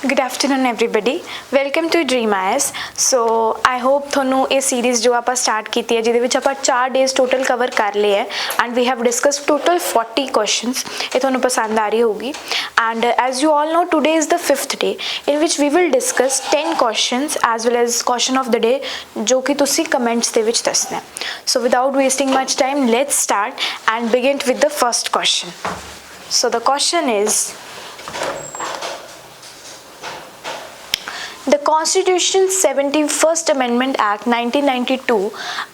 Good afternoon everybody. Welcome to Dream IS. So I hope ਤੁਹਾਨੂੰ ਇਹ series ਜੋ ਆਪਾਂ start ਕੀਤੀ ਹੈ ਜਿਹਦੇ ਵਿੱਚ ਆਪਾਂ 4 days total cover ਕਰ ਲਏ ਹੈ and we have discussed total 40 questions. ਇਹ ਤੁਹਾਨੂੰ ਪਸੰਦ ਆ ਰਹੀ ਹੋਗੀ and as you all know today is the 5th day in which we will discuss 10 questions as well as question of the day ਜੋ ਕਿ ਤੁਸੀਂ comments ਦੇ ਵਿੱਚ ਦੱਸਣਾ। So without wasting much time let's start and begin with the first question. So the question is, the Constitution's 71st Amendment Act 1992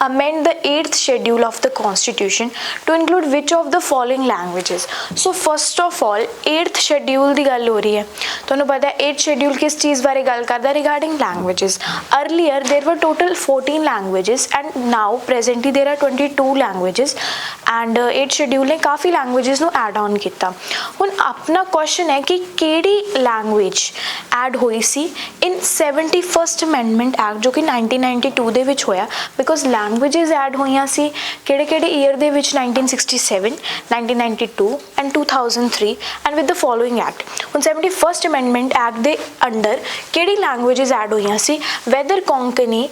amend the 8th schedule of the Constitution to include which of the following languages? So first of all 8th schedule ਦੀ ਗੱਲ ਹੋ ਰਹੀ ਹੈ। ਤੁਹਾਨੂੰ ਪਤਾ ਹੈ 8th schedule ਕਿਸ ਚੀਜ਼ ਬਾਰੇ ਗੱਲ ਕਰਦਾ regarding languages. Earlier there were total 14 languages and now presently there are 22 languages and 8th schedule ਨੇ ਕਾਫੀ languages ਨੂੰ add on ਕੀਤਾ। ਹੁਣ ਆਪਣਾ question ਹੈ ਕਿ ਕਿਹੜੀ language add ਹੋਈ ਸੀ in 71st Amendment Act ਜੋ ਕਿ 1992 ਦੇ ਵਿੱਚ ਹੋਇਆ because languages add ਹੋਈਆਂ ਸੀ ਕਿਹੜੇ year ਦੇ ਵਿੱਚ 1967, 1992 and 2003 and with the following act। ਹੁਣ 71st Amendment Act ਦੇ ਅੰਡਰ ਕਿਹੜੀ languages add ਹੋਈਆਂ ਸੀ whether Konkani,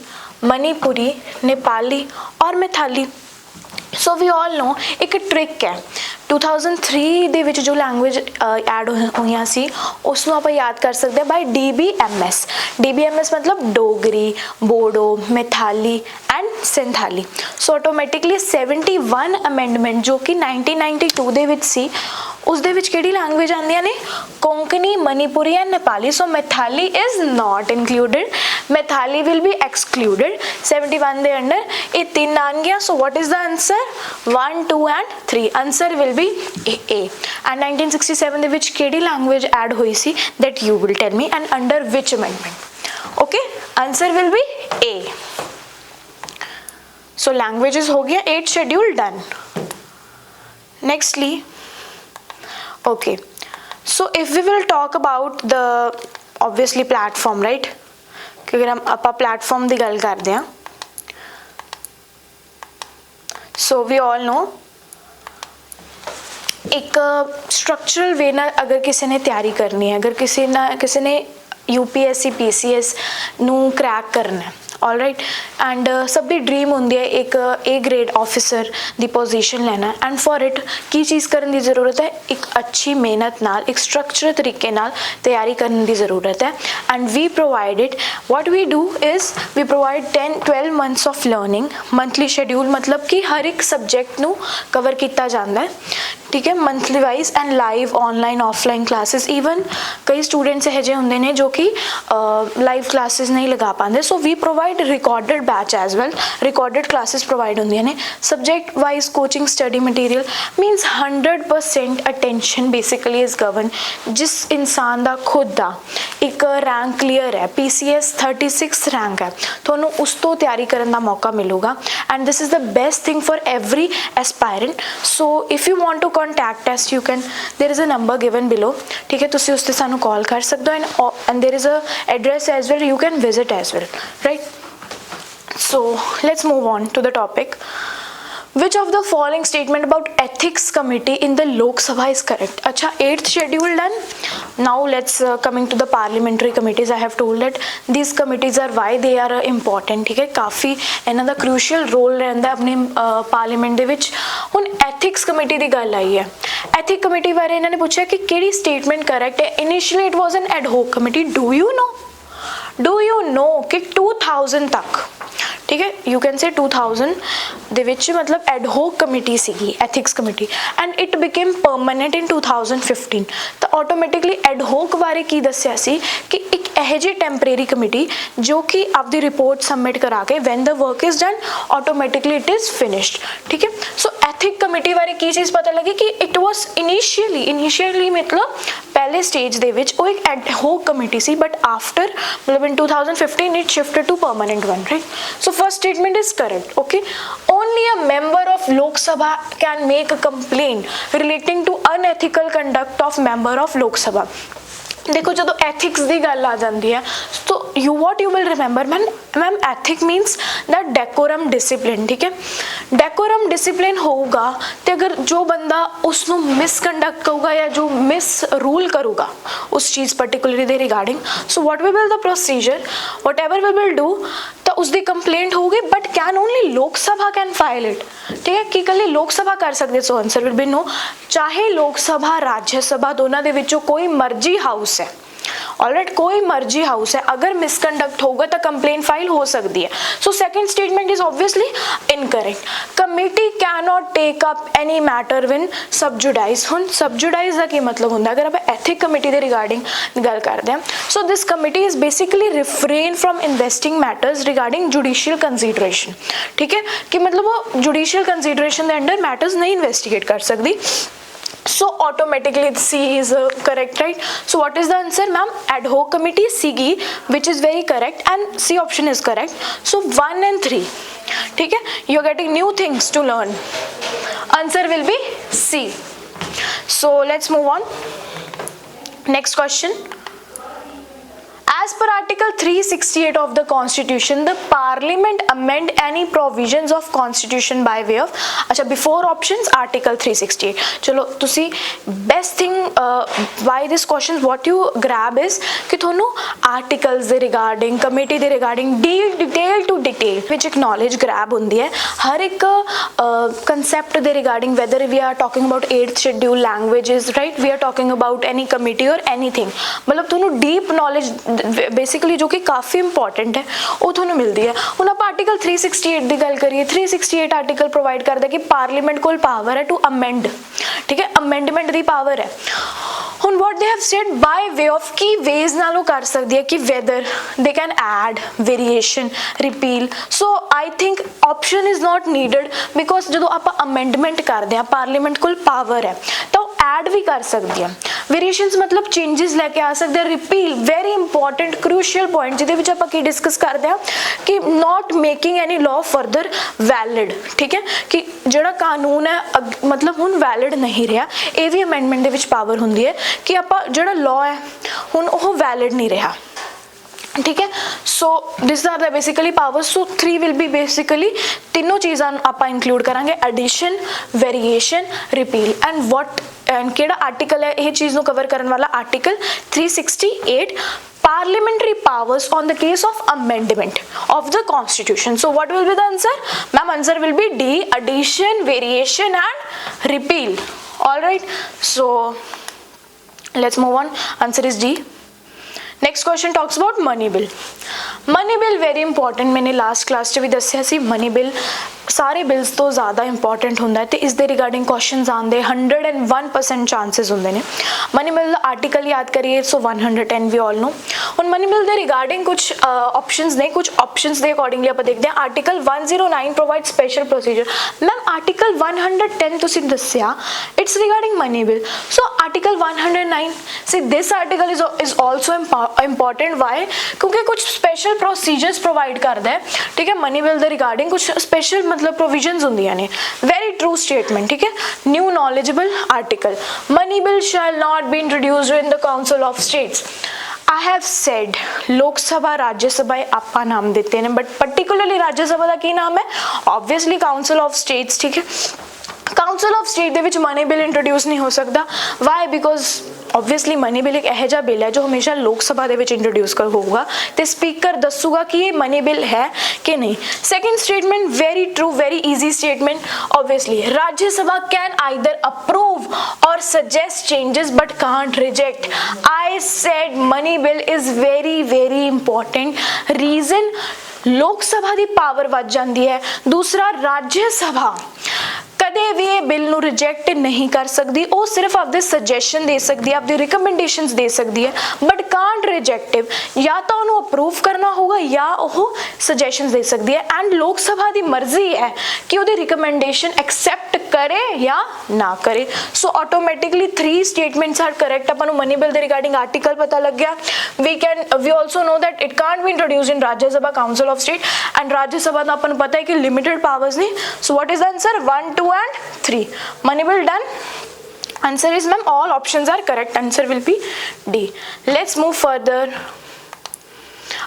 Manipuri, Nepali or Maithili। So we all know एक ट्रिक है 2003 ਦੇ ਵਿੱਚ ਜੋ ਲੈਂਗੁਏਜ ਐਡ ਹੋਈਆਂ ਸੀ ਉਸ ਨੂੰ ਆਪਾਂ ਯਾਦ ਕਰ ਸਕਦੇ ਹਾਂ ਬਾਈ DBMS। DBMS ਮਤਲਬ Dogri, Bodo, Maithili and Santhali. So automatically 71 amendment ਜੋ ਕਿ 1992 ਦੇ ਵਿੱਚ ਸੀ ਉਸ ਦੇ ਵਿੱਚ ਕਿਹੜੀ ਲੈਂਗੁਏਜ ਆਉਂਦੀਆਂ ਨੇ Konkani, Manipuri and Nepali. So Maithili is not included, Maithili will be excluded 71 ਦੇ ਅੰਡਰ। ਇਹ ਤਿੰਨ ਆਣਗੀਆਂ। So what is the answer 1, 2 and 3। Answer will be A। and 1967 ਦੇ ਵਿੱਚ ਕਿਹੜੀ ਲੈਂਗੁਏਜ ਐਡ ਹੋਈ ਸੀ that you will tell me and under which amendment? Okay, answer will be A। so languages हो गया 8 schedule done। nextly okay, so if we will talk about the obviously platform, right? कि अगर हम ਆਪਾਂ platform ਦੀ ਗੱਲ ਕਰਦੇ ਹਾਂ so we all know एक स्ट्रक्चरल वे ਨਾਲ अगर किसी ने तैयारी करनी है, अगर किसी ने UPSC PCS ਨੂੰ क्रैक करना है ऑल राइट एंड सब ਦੀ ड्रीम ਹੁੰਦੀ ਹੈ एक A grade officer the position लेना एंड फॉर इट की चीज़ ਕਰਨ ਦੀ ਜ਼ਰੂਰਤ ਹੈ एक अच्छी मेहनत ਨਾਲ एक स्ट्रक्चर तरीके ਨਾਲ तैयारी ਕਰਨ ਦੀ ਜ਼ਰੂਰਤ है and we provide it। what we do is we provide 10-12 months of learning monthly schedule मतलब कि हर एक सब्जेक्ट ਨੂੰ कवर ਕੀਤਾ ਜਾਂਦਾ ਹੈ ठीक है monthly wise and live online offline classes. Even कई स्टूडेंट्स ਇਹੋ ਜਿਹੇ ਹੁੰਦੇ ਨੇ ਜੋ कि लाइव क्लासेस नहीं लगा पाते। So we provide recorded batch as well, recorded classes provide ਹੁੰਦੀਆਂ ਨੇ। Subject wise coaching study material means 100% attention basically is govern. जिस इंसान ਦਾ खुद ਦਾ ਇੱਕ रैंक क्लीयर है PCS 36 रैंक है ਤੁਹਾਨੂੰ ਉਸ ਤੋਂ ਤਿਆਰੀ ਕਰਨ ਦਾ ਮੌਕਾ ਮਿਲੂਗਾ and this is the best thing for every aspirant. So if you want to contact us you can, there is a number given below ठीक है ਤੁਸੀਂ ਉਸ ਤੇ ਸਾਨੂੰ ਕਾਲ ਕਰ ਸਕਦੇ ਹੋ and there is a address as well you can visit as well, right? so let's move on to the topic। which of the following statement about ethics committee in the Lok Sabha is correct? अच्छा 8th schedule done। now let's coming to the parliamentary committees। I have told that these committees are why they are important ठीक है काफ़ी ਇਹਨਾਂ ਦਾ crucial role ਰਹਿੰਦਾ ਆਪਣੇ parliament ਦੇ ਵਿੱਚ। ਹੁਣ ethics committee ਦੀ ਗੱਲ ਆਈ ਹੈ। ethics committee ਬਾਰੇ ਇਹਨਾਂ ਨੇ ਪੁੱਛਿਆ ਕਿ ਕਿਹੜੀ statement correct ਹੈ। initially it was an ad hoc committee। do you know कि 2000 तक ठीक है यू कैन से 2000 ਦੇ ਵਿੱਚ मतलब एड होक कमेटी ਸੀਗੀ ethics committee and it became permanent इन 2015। ਤਾਂ ਆਟੋਮੈਟਿਕਲੀ एड होक ਬਾਰੇ ਕੀ ਦੱਸਿਆ ਸੀ ਕਿ ਇੱਕ ਇਹੋ ਜਿਹੀ ਟੈਂਪਰੇਰੀ ਕਮੇਟੀ ਜੋ ਕਿ ਆਪਦੀ ਰਿਪੋਰਟ ਸਬਮਿਟ ਕਰਾ ਕੇ when the work is done automatically it is finished ਠੀਕ ਹੈ। ਸੋ एथिक कमेटी ਬਾਰੇ ਕੀ ਚੀਜ਼ ਪਤਾ ਲੱਗੀ ਕਿ ਇਟ ਵਾਸ ਇਨੀਸ਼ੀਅਲੀ मतलब ਪਹਿਲੇ ਸਟੇਜ ਦੇ ਵਿੱਚ ਉਹ ਇੱਕ एड होक कमेटी ਸੀ बट आफ्टर मतलब in 2015 it shifted to permanent one, right? so first statement is correct। okay, only a member of Lok Sabha can make a complaint relating to unethical conduct of member of Lok Sabha। देखो जो ethics की गल आ जाती है तो you what you will remember ma'am ethic मीनस that decorum discipline ठीक है। Decorum discipline ਹੋਊਗਾ ਤੇ ਅਗਰ ਜੋ ਬੰਦਾ ਉਸ ਨੂੰ ਮਿਸਕੰਡਕਟ ਕਰੂਗਾ ਜਾਂ ਜੋ ਮਿਸ ਰੂਲ ਕਰੂਗਾ ਉਸ ਚੀਜ਼ ਪਾਰਟਿਕੂਲਰਲੀ ਦੇ regarding, so what we will the procedure, whatever we will do, ਤਾਂ ਉਸਦੀ ਕੰਪਲੇਂਟ ਹੋਊਗੀ, ਬਟ ਕੈਨ ਓਨਲੀ ਲੋਕ ਸਭਾ ਕੈਨ ਫਾਈਲ ਇਟ। ਠੀਕ ਹੈ, ਕਿ ਇਕੱਲੀ ਲੋਕ ਸਭਾ ਕਰ ਸਕਦੇ, ਸੋ ਆਨਸਰ ਵਿਲ ਬੀ नो। ਚਾਹੇ ਲੋਕ ਸਭਾ ਰਾਜ ਸਭਾ ਦੋਨਾਂ ਦੇ ਵਿੱਚੋਂ ਕੋਈ ਮਰਜ਼ੀ ਹਾਊਸ ਹੈ, ऑलराइट, कोई मर्जी हाउस है, अगर मिसकंडक्ट होगा तो कंप्लेन फाइल हो सकती है। So second statement is obviously incorrect. Committee can not take up any matter when sub judice. हुण सबजुडाइज का की मतलब होंदा, अगर आप एथिक कमेटी के रिगार्डिंग गल करते हैं, so this committee is basically refrain from investing matters regarding judicial consideration. ठीक है, कि मतलब वो जुडिशियल कंसीडरेशन के अंडर मैटर्स नहीं इन्वेस्टिगेट कर सकती। So automatically C is correct, right? So what is the answer, ma'am? Ad hoc committee, CG, which is very correct, and C option is correct. So 1 and 3. ठीक है, you're getting new things to learn. Answer will be C. So let's move on. Next question. As per Article 368 of the Constitution, the Parliament amend any provisions of Constitution by way of, अच्छा before options Article 368. चलो तुसी best thing why this question what you grab is कि थोनों articles they regarding committee they regarding detail to detail which एक knowledge grab होंदी है हर एक concept they regarding, whether we are talking about 8th schedule languages, right, we are talking about any committee or anything, मतलब थोनों deep knowledge basically जो कि काफ़ी important है वो थोनों मिलती है। ਹੁਣ ਆਪਾਂ आर्टिकल 368 की गल करिए, 368 आर्टिकल प्रोवाइड करता है कि पार्लीमेंट को पावर है टू अमेंड। ठीक है, अमेंडमेंट की पावर है। ਹੁਣ what they have said by way of की वेज नाल वो कर सकती है कि whether they can add, variation, repeal, so I think option is not needed because ਜਦੋਂ ਆਪਾਂ amendment ਕਰਦੇ हैं पार्लीमेंट को पावर है तो ऐड भी कर सकती है, वेरिएशंस मतलब चेंजेस लेके आ सकते हैं, repeal very important crucial point जिहदे विच आपां की डिस्कस करते हैं कि not making any law further valid. ठीक है, कि जिहड़ा कानून है मतलब हुण वैलिड नहीं रहा, ये भी अमेंडमेंट दे विच पावर हुंदी है कि आपां जिहड़ा लॉ है हुण ओह वैलिड नहीं रहा। ठीक है, so this are the basically powers. So 3 will be basically तीनों चीज़ां आपां इंक्लूड करांगे, addition, variation, repeal and what and केड़ा आर्टिकल है ये चीज़ नूं कवर करन वाला article 368 parliamentary powers on the case of amendment of the constitution. So what will be the answer, ma'am? Answer will be D, addition, variation and repeal. All right, so let's move on. Answer is D. Next question talks about money bill. Money bill very important, मैंने last class भी दसिया सी money bill सारे bills तो ज़्यादा important होंदा है, तो इस दे रिगार्डिंग क्वेश्चंस आंदे 101% चांसेस होंदे ने। मनी बिल आर्टिकल याद करिए, सो 110 वी ऑल नो। हुण मनी बिल दे रिगार्डिंग कुछ ऑप्शंस ने, कुछ ऑप्शंस दे अकॉर्डिंगली आप देखते हैं। Article 109 provide special procedure. Ma'am article 110 तुसीं दस्सिया it's regarding money bill, so article 109 see this article is also important. Why? क्योंकि कुछ स्पेशल प्रोसीजर्स प्रोवाइड करता है। ठीक है, मनी बिल दे रिगार्डिंग कुछ स्पेशल मतलब प्रोविजंस होंदियां ने। Very true statement. ठीक है, new knowledgeable article, money bill shall not be introduced in the council of states. I have said लोक सभा राज्य सभा आपा नाम देते हैं, बट पर्टिकुलरली राज्य सभा का की नाम है, ऑब्वियसली काउंसिल ऑफ स्टेट्स। ठीक है, काउंसिल ऑफ स्टेट दे विच मनी बिल इंट्रोड्यूस नहीं हो सकता। Why? Because obviously money bill एक यह बिल है जो हमेशा लोक सभा दे विच इंट्रोड्यूस कर होगा, तो स्पीकर दसूगा कि ये मनी बिल है कि नहीं। Second statement very true, very easy statement. Obviously Rajya Sabha can either approve और suggest changes but can't reject. I said money bill is very very important. Reason Lok Sabha की पावर वध जाती है। दूसरा, राज्य सभा कदे भी ये बिल नूं रिजेक्ट नहीं कर सकती, वो सिर्फ आपदे सजेशन दे सकती है, आपदी रिकमेंडेशंस दे सकती है, बट कांट रिजेक्टिव। या तो उन्होंने अप्रूव करना होगा या वो सजेशन दे सकती है। एंड लोक सभा की मर्जी है कि वो रिकमेंडेशन एक्सेप्ट करे या ना करे। So automatically 3 statements are correct. अपन मनी बिल रिगार्डिंग आर्टिकल पता लग गया। We also know that it can't be introduced in Rajya Sabha council of state, and राज्य सभा का अपन पता है कि लिमिटेड पावर्स नहीं। So what is the answer? 1, 2 and 3. Money bill done. Answer is, ma'am, all options are correct. Answer will be D. Let's move further.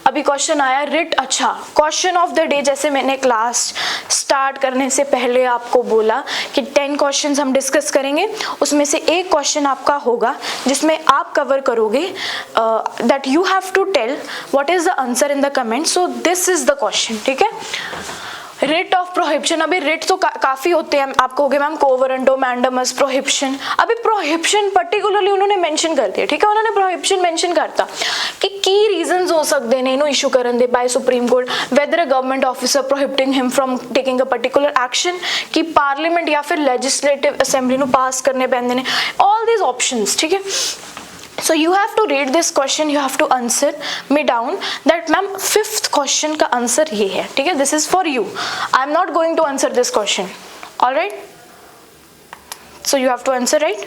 अभी question आया writ, अच्छा क्वेश्चन ऑफ द डे, जैसे मैंने class start करने से पहले आपको बोला कि 10 क्वेश्चंस हम डिस्कस करेंगे, उसमें से एक क्वेश्चन आपका होगा जिसमें आप कवर करोगे that you have to tell what is the answer in the comment, so this is the question, ठीक है। रिट ऑफ प्रोहिबिशन, अभी रिट तो काफी होते हैं, आप कहोगे मैम कोवरेंटो, मैंडमस, प्रोहिबिशन, अभी प्रोहिबिशन पर्टिकुलरली उन्होंने मेंशन कर दिया, ठीक है, उन्होंने प्रोहिबिशन मेंशन करता कि की रीजंस हो सकते ने इन्हों इशू करन दे by Supreme Court, whether a government officer prohibiting him from taking a particular action, कि पार्लियामेंट या फिर लेजिस्लेटिव असेंबली ਨੂੰ पास करने पैंदे ने, ऑल दीज ऑप्शंस, ठीक है। So you have to read this question, you have to answer me down that ma'am 5th question का answer ये है, ठीक है, this is for you, I am not going to answer this question, all right, so you have to answer right।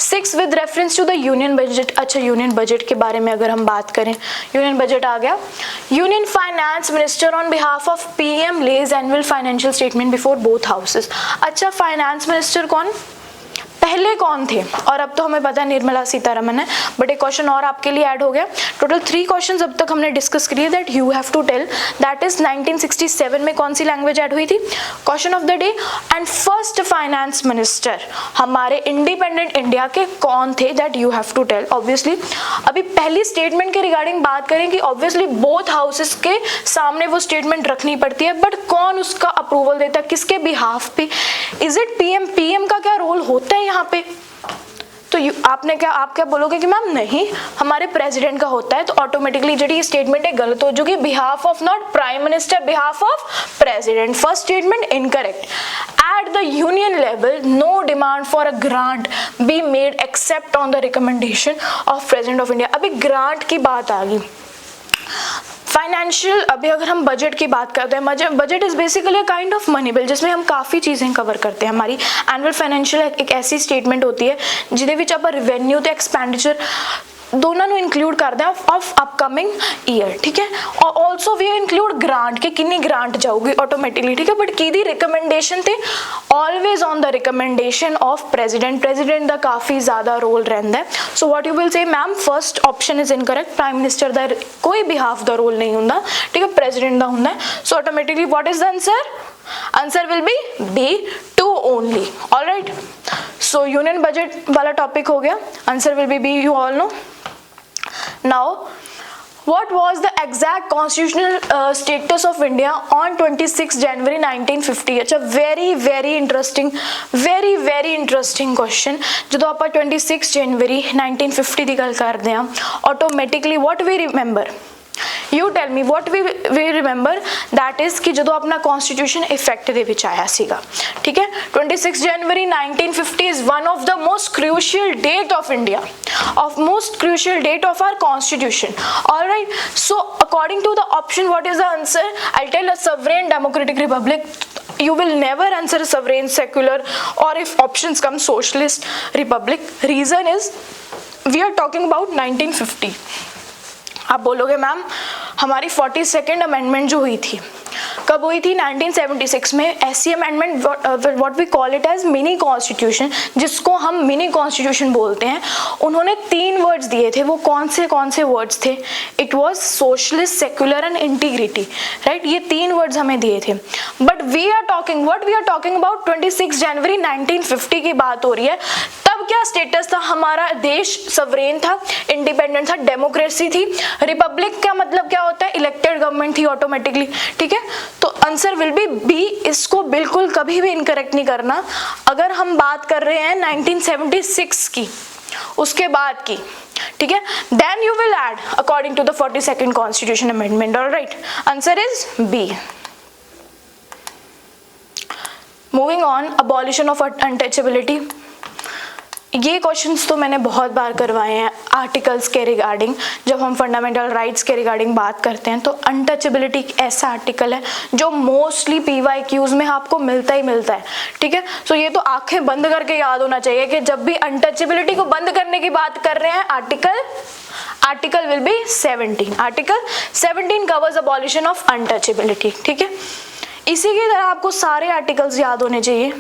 6 with reference to the union budget, अच्छा union budget के बारे में अगर हम बात करें, यूनियन बजट आ गया, union finance minister on behalf of PM lays annual financial statement before both houses, अच्छा फाइनेंस मिनिस्टर कौन, पहले कौन थे, और अब तो हमें पता है निर्मला सीतारमन है, बट एक क्वेश्चन और आपके लिए ऐड हो गया, टोटल 3 क्वेश्चंस अब तक हमने डिस्कस किए that you have to tell, that is 1967 में कौन सी लैंग्वेज ऐड हुई थी, question of the day, and first finance minister हमारे इंडिपेंडेंट इंडिया के कौन थे, that you have to tell. Obviously अभी पहली स्टेटमेंट के रिगार्डिंग बात करें कि ऑब्वियसली बोथ हाउसेस के सामने वो स्टेटमेंट रखनी पड़ती है, बट कौन उसका अप्रूवल देता है, किसके बिहाफ पे, इज इट PM का क्या रोल होता है यहाँ पे, तो आप क्या बोलोगे कि मैम नहीं हमारे प्रेसिडेंट का होता है, तो ऑटोमेटिकली जी स्टेटमेंट है गलत हो जाएगी, behalf of not prime minister, behalf of president, first statement incorrect. At the union level no demand for a grant be made except on the recommendation of president of India, अभी grant की बात आ गई। Financial, अभी अगर हम budget की बात करते हैं, budget is basically a kind of money bill जिसमें हम काफ़ी चीज़ें कवर करते हैं, हमारी एनुअल फाइनेंशियल एक ऐसी स्टेटमेंट होती है जिहदे विच आप रेवेन्यू ते एक्सपेंडिचर दोनों ਨੂੰ इंक्लूड करते हैं ऑफ अपकमिंग ईयर, ठीक है, और ऑल्सो वी इंक्लूड ग्रांट कि कितनी ग्रांट जाऊगी ऑटोमेटिकली, ठीक है, बट की रिकमेंडेशन थे always on the recommendation of president दा काफ़ी ज़्यादा रोल रहता है। So what you will say ma'am first option is incorrect, prime minister दा कोई बिहाफ दा रोल नहीं होंदा, ठीक है, प्रेसिडेंट दा होंदा है, so automatically what is the answer will B B2 only, alright. So union budget वाला टॉपिक हो गया, answer will B B, you all know. Now, what was the exact constitutional status of India on 26 January 1950? अच्छा very interesting question। जो आप 26 January 1950 की गल करते हैं, automatically what we remember, you tell me what we remember, that is कि जो अपना कॉन्स्टिट्यूशन इफेक्ट ਦੇ ਵਿੱਚ ਆਇਆ ਸੀਗਾ, ठीक है, 26 January 1950 is one of the most crucial date of India, of most crucial date of our constitution, all right। So according to the option what is the answer, I'll tell a sovereign democratic republic, you will never answer sovereign secular, or if options come socialist republic, reason is we are talking about 1950। आप बोलोगे ma'am हमारी 42nd amendment जो हुई थी कब हुई थी, 1976 में, ऐसी amendment what we call it as mini constitution, जिसको हम मिनी कॉन्स्टिट्यूशन बोलते हैं, उन्होंने 3 वर्ड्स दिए थे, वो कौन से वर्ड्स थे, it was socialist, secular and integrity, right, ये 3 वर्ड्स हमें दिए थे, but we are talking about 26 January 1950 की बात हो रही है, तब क्या स्टेटस था, हमारा देश सवरेन था, इंडिपेंडेंट था, डेमोक्रेसी थी, रिपब्लिक का मतलब क्या होता है, इलेक्टेड गवर्नमेंट थी ऑटोमेटिकली, ठीक है, तो आंसर विल बी बी, इसको बिल्कुल कभी भी इनकरेक्ट नहीं करना। अगर हम बात कर रहे हैं 1976 की, उसके बाद की, ठीक है, then you will add according to the 42nd constitution amendment, alright, answer is B. Moving on, abolition of untouchability, ये क्वेश्चंस तो मैंने बहुत बार करवाए हैं आर्टिकल्स के रिगार्डिंग, जब हम फंडामेंटल राइट्स के रिगार्डिंग बात करते हैं, तो अनटचेबिलिटी एक ऐसा आर्टिकल है जो मोस्टली PYQs में आपको मिलता है, ठीक है, सो ये तो आंखें बंद करके याद होना चाहिए कि जब भी अनटचेबिलिटी को बंद करने की बात कर रहे हैं, article will be 17, article 17 covers abolition of untouchability, ठीक है, इसी की तरह आपको सारे आर्टिकल्स याद होने चाहिए,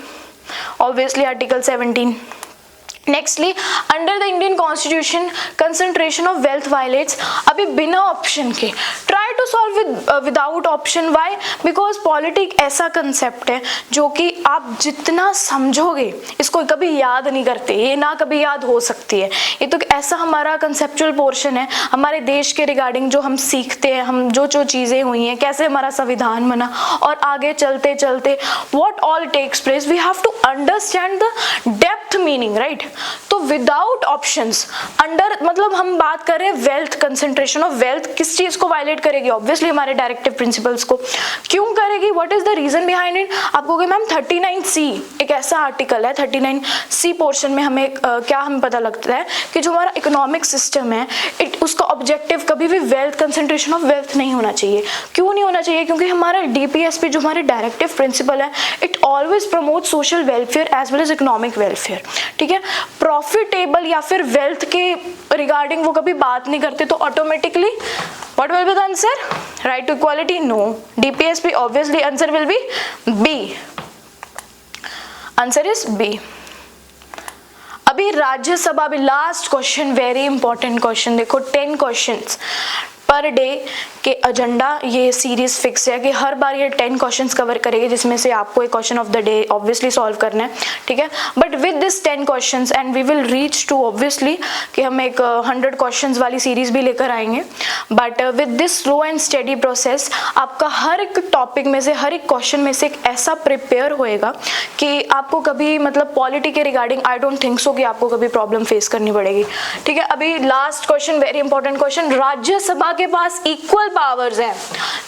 obviously article 17, nextly, under the Indian constitution concentration of wealth violates, अभी बिना ऑप्शन के, try to solve without option. Why? Because politic ऐसा कंसेप्ट है जो कि आप जितना समझोगे इसको कभी याद नहीं करते, ये ना कभी याद हो सकती है। ये तो ऐसा हमारा कंसेप्चुअल पोर्शन है हमारे देश के रिगार्डिंग जो हम सीखते हैं, हम जो जो चीज़ें हुई हैं, कैसे हमारा संविधान बना, और आगे चलते चलते what all takes place, we have to understand the depth meaning, right. तो विदाउट ऑप्शंस, अंडर मतलब हम बात कर रहे हैं वेल्थ, कंसंट्रेशन ऑफ वेल्थ किस चीज को वायलेट करेगी? ऑब्वियसली हमारे डायरेक्टिव प्रिंसिपल्स को। क्यों करेगी? What is the reason behind it? आप कहोगे मैम 39C एक ऐसा आर्टिकल है, 39C पोर्शन में हमें क्या हमें पता लगता है कि जो हमारा इकोनॉमिक सिस्टम है उसका ऑब्जेक्टिव कभी भी वेल्थ, कंसंट्रेशन ऑफ वेल्थ नहीं होना चाहिए। क्यों नहीं होना चाहिए? क्योंकि हमारा DPSP जो हमारे डायरेक्टिव प्रिंसिपल है, it always promote social welfare as well as economic welfare, ठीक है। प्रॉफिटेबल या फिर वेल्थ के रिगार्डिंग वो कभी बात नहीं करते, तो automatically what will be the answer? Right to equality? No. DPSP obviously answer will be B, answer is B. अभी राज्यसभा भी last question, very important question, देखो 10 क्वेश्चंस पर डे के एजेंडा, ये सीरीज फिक्स है कि हर बार ये 10 क्वेश्चंस कवर करेगी, जिसमें से आपको एक question of the day obviously solve करना है, ठीक है। But with this 10 questions and we will reach to obviously कि हम एक 100 क्वेश्चंस वाली सीरीज भी लेकर आएंगे। But with this slow and study process आपका हर एक टॉपिक में से, हर एक क्वेश्चन में से एक ऐसा प्रिपेयर होएगा कि आपको कभी मतलब पॉलिटी के regarding I don't think so कि आपको कभी प्रॉब्लम फेस करनी पड़ेगी, ठीक है। अभी last question, very important question, Rajya Sabha के पास इक्वल पावर्स है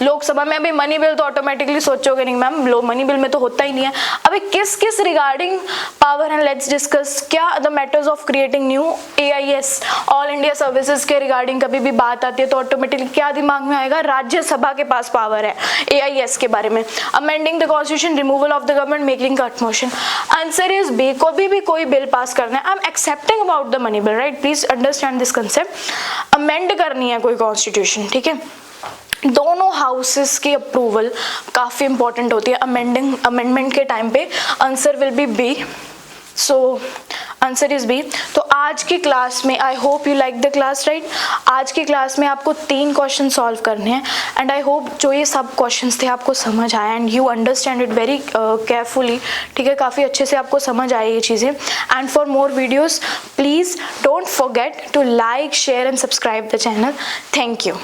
लोकसभा में। अभी मनी बिल तो ऑटोमेटिकली सोचोगे नहीं मैम, मनी बिल में तो होता ही नहीं है। अभी किस किस रिगार्डिंग पावर है, लेट्स डिस्कस। क्या the matters of creating new AIS, all India services के रिगार्डिंग कभी भी बात आती है तो ऑटोमेटिकली क्या दिमाग में आएगा? राज्यसभा के पास पावर है AIS के बारे में। Amending the constitution, removal of the government, making cut motion, answer is B. कभी भी कोई बिल पास करना है, I am excepting about the money bill, right, please understand this concept. Amend करनी है कोई कॉन्स्टिट्यूशन, ठीक है, दोनों हाउसेस की अप्रूवल काफ़ी इंपॉर्टेंट होती है अमेंडमेंट के टाइम पे। Answer will be B, so answer is B. तो आज की क्लास में I hope you like the class, right. आज की क्लास में आपको 3 क्वेश्चन सॉल्व करने हैं एंड आई होप जो ये सब क्वेश्चंस थे आपको समझ आए and you understand it very carefully, ठीक है, काफ़ी अच्छे से आपको समझ आए ये चीज़ें। And for more videos please don't forget to like, share and subscribe the channel. Thank you.